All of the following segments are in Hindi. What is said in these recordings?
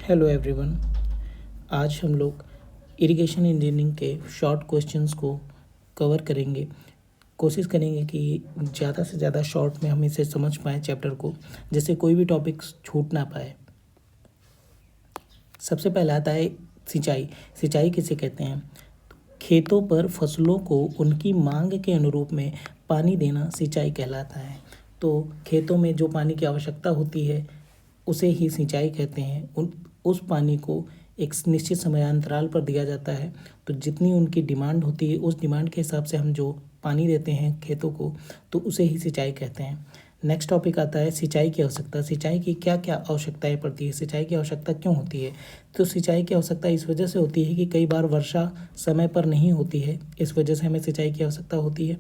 Hello everyone. आज हम लोग इरिगेशन इंजीनियरिंग के शॉर्ट क्वेश्चंस को कवर करेंगे। कोशिश करेंगे कि ज़्यादा से ज़्यादा शॉर्ट में हम इसे समझ पाएँ चैप्टर को, जिससे कोई भी टॉपिक छूट ना पाए। सबसे पहला आता है सिंचाई। सिंचाई किसे कहते हैं? खेतों पर फसलों को उनकी मांग के अनुरूप में पानी देना सिंचाई कहलाता है। तो खेतों में जो पानी की आवश्यकता होती है उसे ही सिंचाई कहते हैं। उस पानी को एक निश्चित समयांतराल पर दिया जाता है। तो जितनी उनकी डिमांड होती है उस डिमांड के हिसाब से हम जो पानी देते हैं खेतों को, तो उसे ही सिंचाई कहते हैं। नेक्स्ट टॉपिक आता है सिंचाई की आवश्यकता। सिंचाई की क्या क्या आवश्यकताएं पड़ती है, सिंचाई की आवश्यकता क्यों होती है? तो सिंचाई की आवश्यकता इस वजह से होती है कि कई बार वर्षा समय पर नहीं होती है, इस वजह से हमें सिंचाई की आवश्यकता होती है।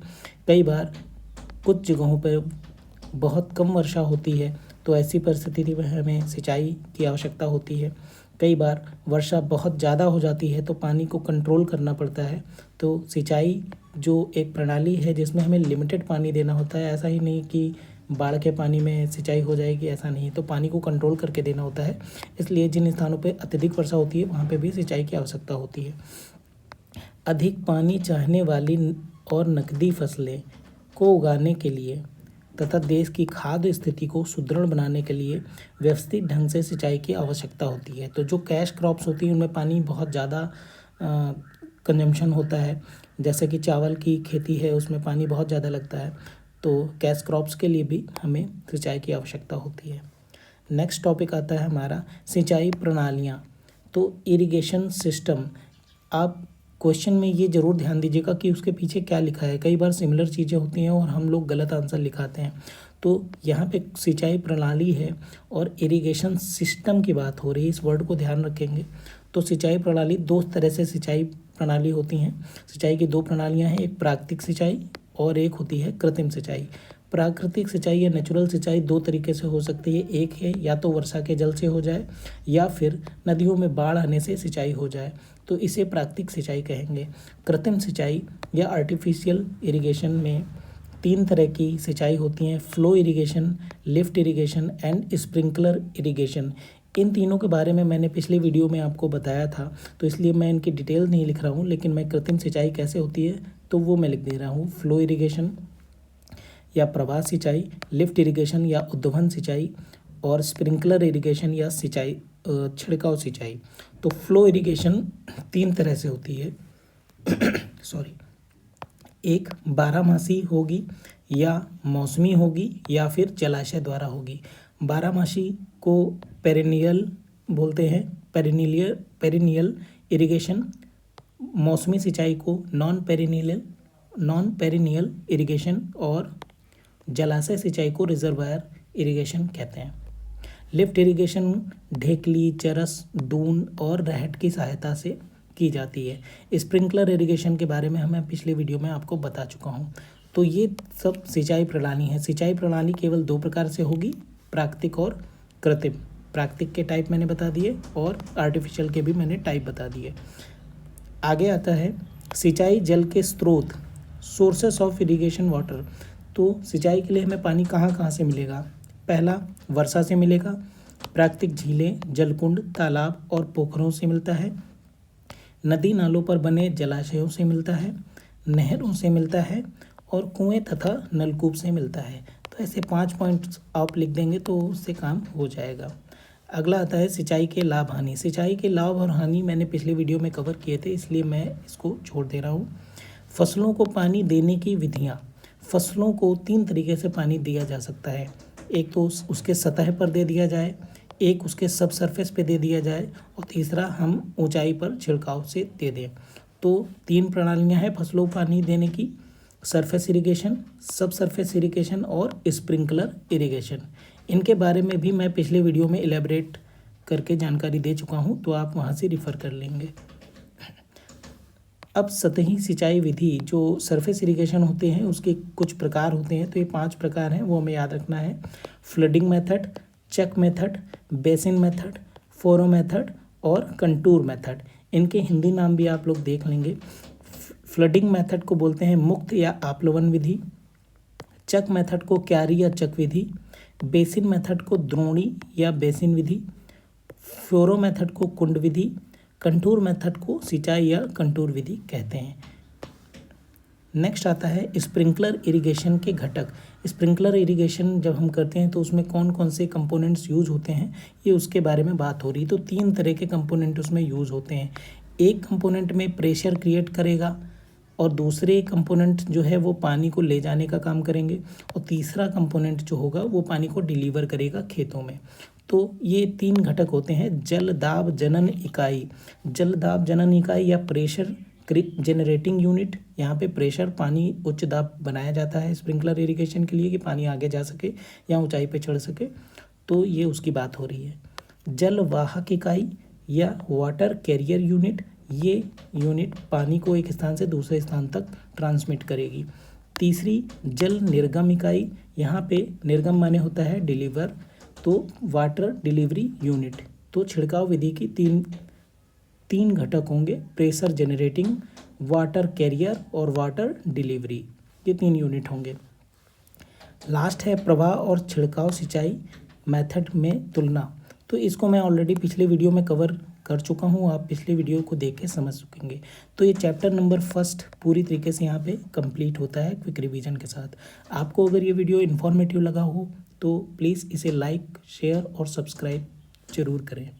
कई बार कुछ जगहों पर बहुत कम वर्षा होती है, तो ऐसी परिस्थिति में हमें सिंचाई की आवश्यकता होती है। कई बार वर्षा बहुत ज़्यादा हो जाती है तो पानी को कंट्रोल करना पड़ता है। तो सिंचाई जो एक प्रणाली है जिसमें हमें लिमिटेड पानी देना होता है, ऐसा ही नहीं कि बाढ़ के पानी में सिंचाई हो जाएगी, ऐसा नहीं। तो पानी को कंट्रोल करके देना होता है, इसलिए जिन स्थानों पे अत्यधिक वर्षा होती है वहाँ पे भी सिंचाई की आवश्यकता होती है। अधिक पानी चाहने वाली और नकदी फसलें को उगाने के लिए तथा देश की खाद्य स्थिति को सुदृढ़ बनाने के लिए व्यवस्थित ढंग से सिंचाई की आवश्यकता होती है। तो जो कैश क्रॉप्स होती हैं उनमें पानी बहुत ज़्यादा कंजम्पशन होता है। जैसे कि चावल की खेती है, उसमें पानी बहुत ज़्यादा लगता है। तो कैश क्रॉप्स के लिए भी हमें सिंचाई की आवश्यकता होती है। नेक्स्ट टॉपिक आता है हमारा सिंचाई प्रणालियाँ। तो इरिगेशन सिस्टम, आप क्वेश्चन में ये ज़रूर ध्यान दीजिएगा कि उसके पीछे क्या लिखा है। कई बार सिमिलर चीज़ें होती हैं और हम लोग गलत आंसर लिखाते हैं। तो यहाँ पे सिंचाई प्रणाली है और इरिगेशन सिस्टम की बात हो रही है, इस वर्ड को ध्यान रखेंगे। तो सिंचाई प्रणाली, दो तरह से सिंचाई प्रणाली होती हैं। सिंचाई की दो प्रणालियाँ हैं, एक प्राकृतिक सिंचाई और एक होती है कृत्रिम सिंचाई। प्राकृतिक सिंचाई या नेचुरल सिंचाई दो तरीके से हो सकती है। एक है या तो वर्षा के जल से हो जाए या फिर नदियों में बाढ़ आने से सिंचाई हो जाए, तो इसे प्राकृतिक सिंचाई कहेंगे। कृत्रिम सिंचाई या आर्टिफिशियल इरिगेशन में तीन तरह की सिंचाई होती हैं: flow irrigation, lift irrigation and sprinkler irrigation. इन तीनों के बारे में मैंने पिछले वीडियो में आपको बताया था, तो इसलिए मैं इनकी डिटेल नहीं लिख रहा हूँ, लेकिन मैं कृत्रिम सिंचाई कैसे होती है तो वो मैं लिख दे रहा हूँ। फ्लो इरिगेशन या प्रवाह सिंचाई, लिफ्ट इरिगेशन या उद्वहन सिंचाई और स्प्रिंकलर इरिगेशन या सिंचाई छिड़काव सिंचाई। तो फ्लो इरिगेशन तीन तरह से होती है सॉरी, एक बारहमासी होगी या मौसमी होगी या फिर जलाशय द्वारा होगी। बारहमासी को पेरिनियल बोलते हैं, पेरिनियल इरिगेशन। मौसमी सिंचाई को नॉन पेरिनियल इरिगेशन और जलाशय सिंचाई को रिजर्वायर इरिगेशन कहते हैं। लिफ्ट इरिगेशन ढेकली, चरस, डून और रहट की सहायता से की जाती है। स्प्रिंकलर इरिगेशन के बारे में मैं पिछले वीडियो में आपको बता चुका हूँ। तो ये सब सिंचाई प्रणाली है। सिंचाई प्रणाली केवल दो प्रकार से होगी, प्राकृतिक और कृत्रिम। प्राकृतिक के टाइप मैंने बता दिए और आर्टिफिशियल के भी मैंने टाइप बता दिए। आगे आता है सिंचाई जल के स्रोत, सोर्सेस ऑफ इरिगेशन वाटर। तो सिंचाई के लिए हमें पानी कहाँ कहाँ से मिलेगा? पहला, वर्षा से मिलेगा। प्राकृतिक झीलें, जलकुंड, तालाब और पोखरों से मिलता है। नदी नालों पर बने जलाशयों से मिलता है, नहरों से मिलता है और कुएं तथा नलकूप से मिलता है। तो ऐसे 5 पॉइंट्स आप लिख देंगे तो उससे काम हो जाएगा। अगला आता है सिंचाई के लाभ हानि। सिंचाई के लाभ और हानि मैंने पिछले वीडियो में कवर किए थे, इसलिए मैं इसको छोड़ दे रहा हूँ। फसलों को पानी देने की विधियाँ। फसलों को तीन तरीके से पानी दिया जा सकता है। एक तो उसके सतह पर दे दिया जाए, एक उसके सब सरफेस पे दे दिया जाए और तीसरा हम ऊंचाई पर छिड़काव से दे दें। तो तीन प्रणालियाँ हैं फसलों को पानी देने की: सरफेस इरिगेशन, सब सरफेस इरिगेशन और स्प्रिंकलर इरिगेशन। इनके बारे में भी मैं पिछले वीडियो में इलेबरेट करके जानकारी दे चुका हूँ, तो आप वहाँ से रिफ़र कर लेंगे। अब सतही सिंचाई विधि, जो सरफेस इरिगेशन होते हैं उसके कुछ प्रकार होते हैं। तो ये 5 प्रकार हैं, वो हमें याद रखना है: फ्लडिंग मेथड, चक मेथड, बेसिन मेथड, फोरो मेथड और कंटूर मेथड। इनके हिंदी नाम भी आप लोग देख लेंगे। फ्लडिंग मेथड को बोलते हैं मुक्त या आप्लवन विधि। चक मेथड को क्यारी या चक विधि। बेसिन मेथड को द्रोणी या बेसिन विधि। फ्लोरो मेथड को कुंड विधि, कंटूर मेथड को सिंचाई या कंटूर विधि कहते हैं। नेक्स्ट आता है स्प्रिंकलर इरिगेशन के घटक। स्प्रिंकलर इरिगेशन जब हम करते हैं तो उसमें कौन कौन से कंपोनेंट्स यूज होते हैं, ये उसके बारे में बात हो रही है। तो 3 तरह के कंपोनेंट उसमें यूज होते हैं। एक कंपोनेंट में प्रेशर क्रिएट करेगा और दूसरे कंपोनेंट जो है वो पानी को ले जाने का काम करेंगे और तीसरा कंपोनेंट जो होगा वो पानी को डिलीवर करेगा खेतों में। तो ये 3 घटक होते हैं। जल दाब जनन इकाई, जल दाब जनन इकाई या प्रेशर जनरेटिंग यूनिट, यहाँ पे प्रेशर पानी उच्च दाब बनाया जाता है स्प्रिंकलर इरिगेशन के लिए कि पानी आगे जा सके या ऊंचाई पे चढ़ सके, तो ये उसकी बात हो रही है। जल वाहक इकाई या वाटर कैरियर यूनिट, ये यूनिट पानी को एक स्थान से दूसरे स्थान तक ट्रांसमिट करेगी। तीसरी जल निर्गम इकाई, यहाँ पे निर्गम माने होता है डिलीवर, तो वाटर डिलीवरी यूनिट। तो छिड़काव विधि की तीन घटक होंगे, प्रेशर जनरेटिंग, वाटर कैरियर और वाटर डिलीवरी, ये 3 यूनिट होंगे। लास्ट है प्रवाह और छिड़काव सिंचाई मेथड में तुलना। तो इसको मैं ऑलरेडी पिछले वीडियो में कवर कर चुका हूँ, आप पिछले वीडियो को देख के समझ सकेंगे। तो ये चैप्टर नंबर 1 पूरी तरीके से यहाँ पे कंप्लीट होता है क्विक रिवीजन के साथ। आपको अगर ये वीडियो इन्फॉर्मेटिव लगा हो तो प्लीज़ इसे लाइक, शेयर और सब्सक्राइब जरूर करें।